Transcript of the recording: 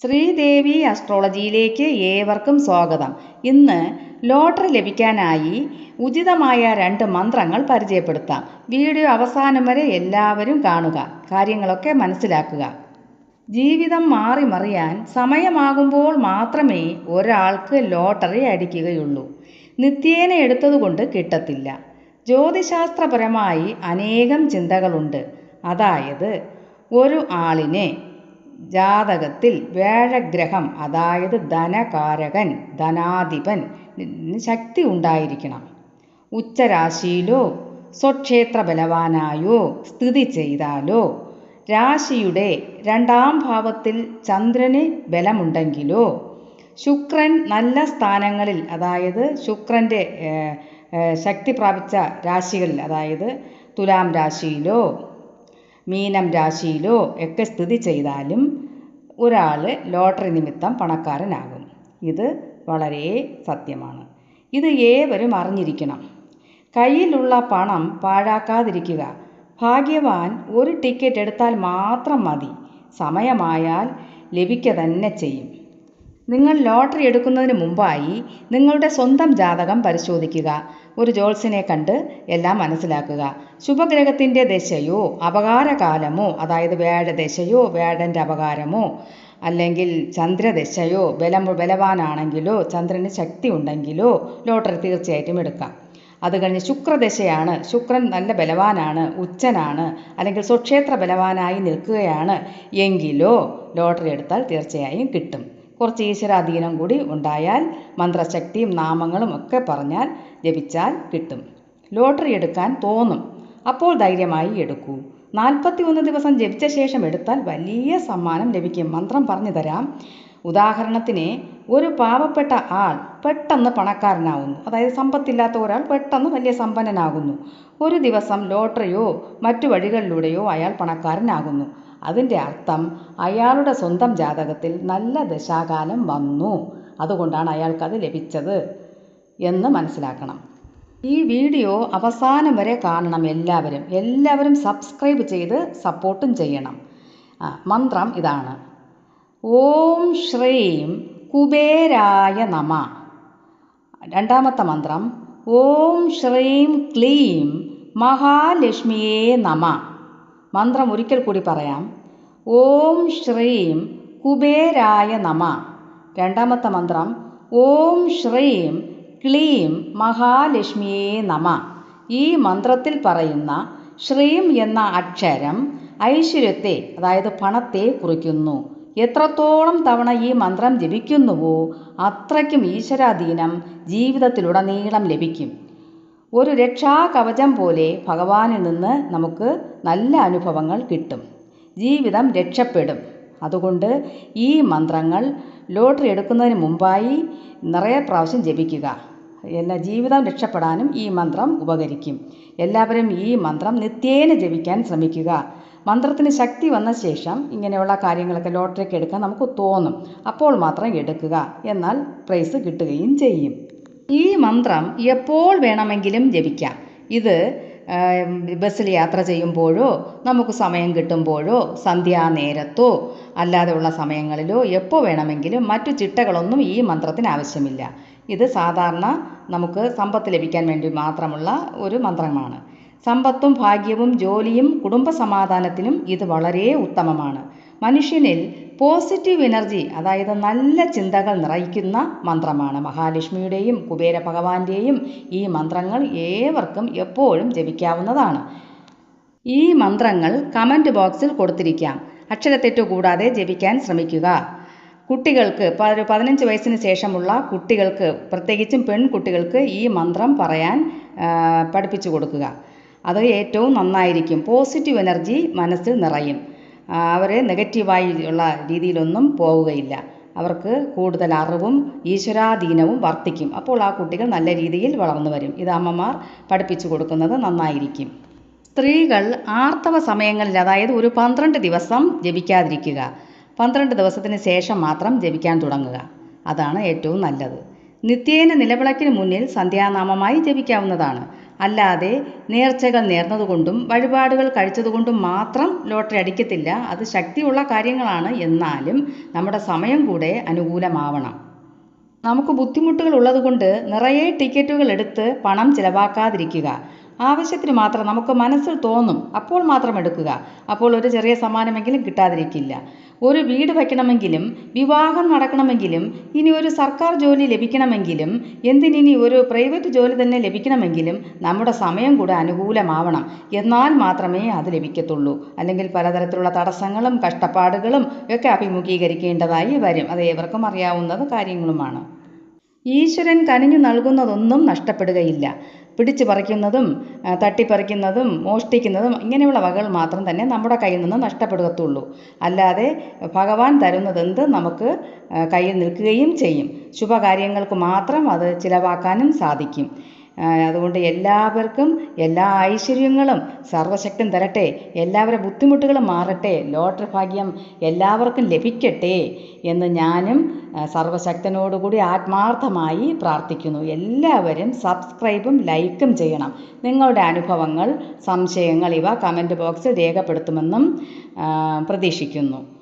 ശ്രീദേവി അസ്ട്രോളജിയിലേക്ക് ഏവർക്കും സ്വാഗതം. ഇന്ന് ലോട്ടറി ലഭിക്കാനായി ഉചിതമായ 2 മന്ത്രങ്ങൾ പരിചയപ്പെടുത്താം. വീഡിയോ അവസാനം വരെ എല്ലാവരും കാണുക, കാര്യങ്ങളൊക്കെ മനസ്സിലാക്കുക. ജീവിതം മാറി മറിയാൻ സമയമാകുമ്പോൾ മാത്രമേ ഒരാൾക്ക് ലോട്ടറി അടിക്കുകയുള്ളൂ. നിത്യേന എടുത്തതുകൊണ്ട് കിട്ടത്തില്ല. ജ്യോതിശാസ്ത്രപരമായി അനേകം ചിന്തകളുണ്ട്. അതായത് ഒരു ആളിനെ ജാതകത്തിൽ വ്യാഴഗ്രഹം, അതായത് ധനകാരകൻ, ധനാധിപൻ ശക്തി ഉണ്ടായിരിക്കണം. ഉച്ചരാശിയിലോ സ്വക്ഷേത്ര ബലവാനായോ സ്ഥിതി ചെയ്താലോ, രാശിയുടെ 2ാം ഭാവത്തിൽ ചന്ദ്രന് ബലമുണ്ടെങ്കിലോ, ശുക്രൻ നല്ല സ്ഥാനങ്ങളിൽ, അതായത് ശുക്രൻ്റെ ശക്തി പ്രാപിച്ച രാശികളിൽ, അതായത് തുലാം രാശിയിലോ മീനം രാശിയിലോ ഒക്കെ സ്ഥിതി ചെയ്താലും ഒരാൾ ലോട്ടറി നിമിത്തം പണക്കാരനാകും. ഇത് വളരെ സത്യമാണ്. ഇത് ഏവരും അറിഞ്ഞിരിക്കണം. കയ്യിലുള്ള പണം പാഴാക്കാതിരിക്കുക. ഭാഗ്യവാൻ ഒരു ടിക്കറ്റ് എടുത്താൽ മാത്രം മതി. സമയമായാൽ ലഭിക്കുക തന്നെ ചെയ്യും. നിങ്ങൾ ലോട്ടറി എടുക്കുന്നതിന് മുമ്പായി നിങ്ങളുടെ സ്വന്തം ജാതകം പരിശോധിക്കുക. ഒരു ജ്യോത്സ്യനെ കണ്ട് എല്ലാം മനസ്സിലാക്കുക. ശുഭഗ്രഹത്തിൻ്റെ ദശയോ അപകാരകാലമോ, അതായത് വ്യാഴദശയോ വ്യാഴൻ്റെ അപകാരമോ, അല്ലെങ്കിൽ ചന്ദ്രദശയോ ബലവാനാണെങ്കിലോ ചന്ദ്രന് ശക്തി ഉണ്ടെങ്കിലോ ലോട്ടറി തീർച്ചയായിട്ടും എടുക്കാം. അത് കഴിഞ്ഞ് ശുക്രദശയാണ്, ശുക്രൻ നല്ല ബലവാനാണ്, ഉച്ചനാണ്, അല്ലെങ്കിൽ സ്വക്ഷേത്ര ബലവാനായി നിൽക്കുകയാണ് എങ്കിലോ ലോട്ടറി എടുത്താൽ തീർച്ചയായും കിട്ടും. കുറച്ച് ഈശ്വരാധീനം കൂടി ഉണ്ടായാൽ, മന്ത്രശക്തിയും നാമങ്ങളും ഒക്കെ പറഞ്ഞാൽ ജപിച്ചാൽ കിട്ടും. ലോട്ടറി എടുക്കാൻ തോന്നും, അപ്പോൾ ധൈര്യമായി എടുക്കൂ. 41 ദിവസം ജപിച്ച ശേഷം എടുത്താൽ വലിയ സമ്മാനം ലഭിക്കും. മന്ത്രം പറഞ്ഞു തരാം. ഉദാഹരണത്തിന്, ഒരു പാവപ്പെട്ട ആൾ പെട്ടെന്ന് പണക്കാരനാകുന്നു, അതായത് സമ്പത്തില്ലാത്ത ഒരാൾ പെട്ടെന്ന് വലിയ സമ്പന്നനാകുന്നു. ഒരു ദിവസം ലോട്ടറിയോ മറ്റു വഴികളിലൂടെയോ അയാൾ പണക്കാരനാകുന്നു. അതിൻ്റെ അർത്ഥം അയാളുടെ സ്വന്തം ജാതകത്തിൽ നല്ല ദശാകാലം വന്നു, അതുകൊണ്ടാണ് അയാൾക്കത് ലഭിച്ചത് എന്ന് മനസ്സിലാക്കണം. ഈ വീഡിയോ അവസാനം വരെ കാണണം. എല്ലാവരും സബ്സ്ക്രൈബ് ചെയ്ത് സപ്പോർട്ടും ചെയ്യണം. മന്ത്രം ഇതാണ്: ഓം ശ്രീം കുബേരായ നമ. 2ാമത്തെ മന്ത്രം: ഓം ശ്രീം ക്ലീം മഹാലക്ഷ്മിയേ നമ. മന്ത്രം ഒരിക്കൽ കൂടി പറയാം: ഓം ശ്രീം കുബേരായ നമ. 2ാമത്തെ മന്ത്രം: ഓം ശ്രീം ക്ലീം മഹാലക്ഷ്മിയേ നമ. ഈ മന്ത്രത്തിൽ പറയുന്ന ശ്രീം എന്ന അക്ഷരം ഐശ്വര്യത്തെ, അതായത് പണത്തെ കുറിക്കുന്നു. എത്രത്തോളം തവണ ഈ മന്ത്രം ജപിക്കുന്നുവോ അത്രയ്ക്കും ഈശ്വരാധീനം ജീവിതത്തിലുടനീളം ലഭിക്കും. ഒരു രക്ഷാകവചം പോലെ ഭഗവാനിൽ നിന്ന് നമുക്ക് നല്ല അനുഭവങ്ങൾ കിട്ടും. ജീവിതം രക്ഷപ്പെടും. അതുകൊണ്ട് ഈ മന്ത്രങ്ങൾ ലോട്ടറി എടുക്കുന്നതിന് മുമ്പായി നിറയെ പ്രാവശ്യം ജപിക്കുക. ജീവിതം രക്ഷപ്പെടാനും ഈ മന്ത്രം ഉപകരിക്കും. എല്ലാവരും ഈ മന്ത്രം നിത്യേന ജപിക്കാൻ ശ്രമിക്കുക. മന്ത്രത്തിന് ശക്തി വന്ന ശേഷം ഇങ്ങനെയുള്ള കാര്യങ്ങളൊക്കെ ലോട്ടറിക്ക് എടുക്കാൻ നമുക്ക് തോന്നും. അപ്പോൾ മാത്രം എടുക്കുക, എന്നാൽ പ്രൈസ് കിട്ടുകയും ചെയ്യും. ഈ മന്ത്രം എപ്പോൾ വേണമെങ്കിലും ജപിക്കാം. ഇത് ബസ്സിൽ യാത്ര ചെയ്യുമ്പോഴോ നമുക്ക് സമയം കിട്ടുമ്പോഴോ സന്ധ്യാനേരത്തോ അല്ലാതെയുള്ള സമയങ്ങളിലോ എപ്പോൾ വേണമെങ്കിലും. മറ്റു ചിട്ടകളൊന്നും ഈ മന്ത്രത്തിന് ആവശ്യമില്ല. ഇത് സാധാരണ നമുക്ക് സമ്പത്ത് ലഭിക്കാൻ വേണ്ടി മാത്രമുള്ള ഒരു മന്ത്രമാണ്. സമ്പത്തും ഭാഗ്യവും ജോലിയും കുടുംബസമാധാനത്തിനും ഇത് വളരെ ഉത്തമമാണ്. മനുഷ്യനിൽ പോസിറ്റീവ് എനർജി, അതായത് നല്ല ചിന്തകൾ നിറയ്ക്കുന്ന മന്ത്രമാണ്. മഹാലക്ഷ്മിയുടെയും കുബേര ഭഗവാന്റെയും ഈ മന്ത്രങ്ങൾ ഏവർക്കും എപ്പോഴും ജപിക്കാവുന്നതാണ്. ഈ മന്ത്രങ്ങൾ കമൻറ്റ് ബോക്സിൽ കൊടുത്തിരിക്കാം. അക്ഷരത്തെറ്റ് കൂടാതെ ജപിക്കാൻ ശ്രമിക്കുക. കുട്ടികൾക്ക്, 15 വയസ്സിന് ശേഷമുള്ള കുട്ടികൾക്ക്, പ്രത്യേകിച്ചും പെൺകുട്ടികൾക്ക് ഈ മന്ത്രം പറയാൻ പഠിപ്പിച്ചു കൊടുക്കുക. അത് ഏറ്റവും നന്നായിരിക്കും. പോസിറ്റീവ് എനർജി മനസ്സിൽ നിറയും. അവർ നെഗറ്റീവായി ഉള്ള രീതിയിലൊന്നും പോവുകയില്ല. അവർക്ക് കൂടുതൽ അറിവും ഈശ്വരാധീനവും വർദ്ധിക്കും. അപ്പോൾ ആ കുട്ടികൾ നല്ല രീതിയിൽ വളർന്നു വരും. ഇത് അമ്മമാർ പഠിപ്പിച്ചു കൊടുക്കുന്നത് നന്നായിരിക്കും. സ്ത്രീകൾ ആർത്തവ സമയങ്ങളിൽ, അതായത് ഒരു 12 ദിവസം ജപിക്കാതിരിക്കുക. 12 ദിവസത്തിന് ശേഷം മാത്രം ജപിക്കാൻ തുടങ്ങുക. അതാണ് ഏറ്റവും നല്ലത്. നിത്യേന നിലവിളക്കിന് മുന്നിൽ സന്ധ്യാനാമമായി ജപിക്കാവുന്നതാണ്. അല്ലാതെ നേർച്ചകൾ നേർന്നതുകൊണ്ടും വഴിപാടുകൾ കഴിച്ചതുകൊണ്ടും മാത്രം ലോട്ടറി അടിക്കത്തില്ല. അത് ശക്തിയുള്ള കാര്യങ്ങളാണ്. എന്നാലും നമ്മുടെ സമയം കൂടെ അനുകൂലമാവണം. നമുക്ക് ബുദ്ധിമുട്ടുകൾ ഉള്ളതുകൊണ്ട് നിറയെ ടിക്കറ്റുകൾ എടുത്ത് പണം ചിലവാക്കാതിരിക്കുക. ആവശ്യത്തിന് മാത്രം നമുക്ക് മനസ്സിൽ തോന്നും അപ്പോൾ മാത്രം എടുക്കുക. അപ്പോൾ ഒരു ചെറിയ സമ്മാനമെങ്കിലും കിട്ടാതിരിക്കില്ല. ഒരു വീട് വയ്ക്കണമെങ്കിലും, വിവാഹം നടക്കണമെങ്കിലും, ഇനി ഒരു സർക്കാർ ജോലി ലഭിക്കണമെങ്കിലും, എന്തിനിനി ഒരു പ്രൈവറ്റ് ജോലി തന്നെ ലഭിക്കണമെങ്കിലും നമ്മുടെ സമയം കൂടെ അനുകൂലമാവണം. എന്നാൽ മാത്രമേ അത് ലഭിക്കത്തുള്ളൂ. അല്ലെങ്കിൽ പലതരത്തിലുള്ള തടസ്സങ്ങളും കഷ്ടപ്പാടുകളും ഒക്കെ അഭിമുഖീകരിക്കേണ്ടതായി വരും. അത് ഏവർക്കും അറിയാവുന്നത് കാര്യങ്ങളുമാണ്. ഈശ്വരൻ കനിഞ്ഞു നൽകുന്നതൊന്നും നഷ്ടപ്പെടുകയില്ല. പിടിച്ചു പറിക്കുന്നതും തട്ടിപ്പറിക്കുന്നതും മോഷ്ടിക്കുന്നതും ഇങ്ങനെയുള്ള വകകൾ മാത്രം തന്നെ നമ്മുടെ കയ്യിൽ നിന്ന് നഷ്ടപ്പെടുകത്തുള്ളൂ. അല്ലാതെ ഭഗവാൻ തരുന്നതെന്ത് നമുക്ക് കയ്യിൽ നിൽക്കുകയും ചെയ്യും. ശുഭകാര്യങ്ങൾക്ക് മാത്രം അത് ചിലവാക്കാനും സാധിക്കും. അതുകൊണ്ട് എല്ലാവർക്കും എല്ലാ ഐശ്വര്യങ്ങളും സർവശക്തൻ തരട്ടെ. എല്ലാവരുടെ ബുദ്ധിമുട്ടുകളും മാറട്ടെ. ലോട്ടറി ഭാഗ്യം എല്ലാവർക്കും ലഭിക്കട്ടെ എന്ന് ഞാനും സർവശക്തനോടുകൂടി ആത്മാർത്ഥമായി പ്രാർത്ഥിക്കുന്നു. എല്ലാവരും സബ്സ്ക്രൈബും ലൈക്കും ചെയ്യണം. നിങ്ങളുടെ അനുഭവങ്ങൾ, സംശയങ്ങൾ ഇവ കമൻറ്റ് ബോക്സിൽ രേഖപ്പെടുത്തുമെന്നും പ്രതീക്ഷിക്കുന്നു.